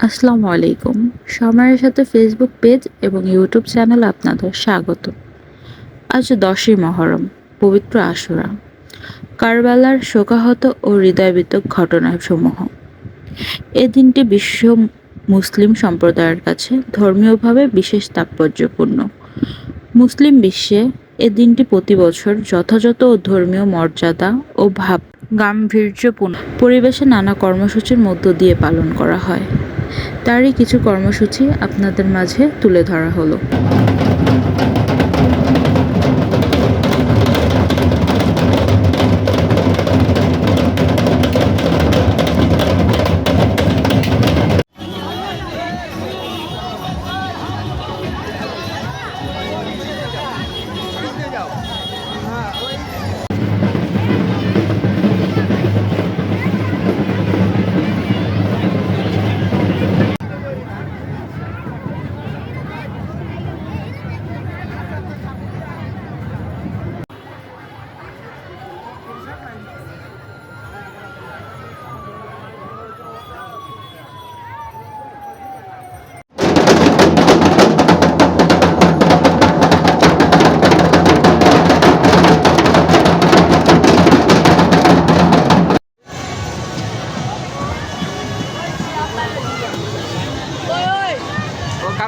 আসসালামু আলাইকুম। সময়ের সাথে ফেসবুক পেজ এবং ইউটিউব চ্যানেলে আপনাদের স্বাগত। আজ 10ই মহরম, পবিত্র আশুরা, কারবালার শোকাহত ও হৃদয়বিদারক ঘটনাসমূহ। এ দিনটি বিশ্ব মুসলিম সম্প্রদায়ের কাছে ধর্মীয়ভাবে বিশেষ তাৎপর্যপূর্ণ। মুসলিম বিশ্বে এ দিনটি প্রতি বছর যথাযথ ধর্মীয় মর্যাদা ও গাম্ভীর্যপূর্ণ পরিবেশে নানা কর্মসূচির মধ্য দিয়ে পালন করা হয়। তারই কিছু কর্মসূচি আপনাদের মাঝে তুলে ধরা হলো।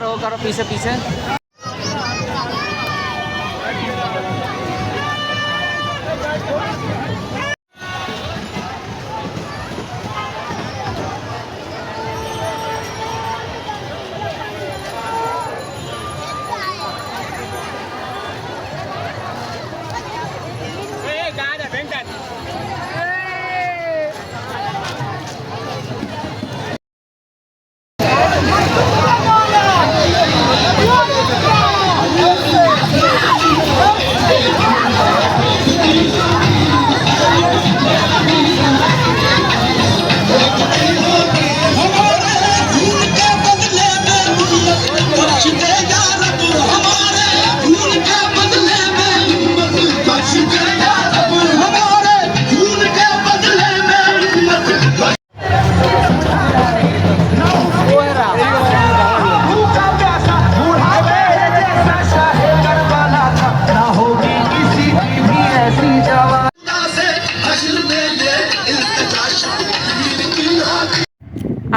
वो करो पीछे पीछे।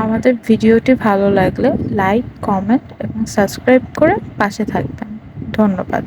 আমাদের ভিডিওটি ভালো লাগলে লাইক, কমেন্ট এবং সাবস্ক্রাইব করে পাশে থাকবেন। ধন্যবাদ।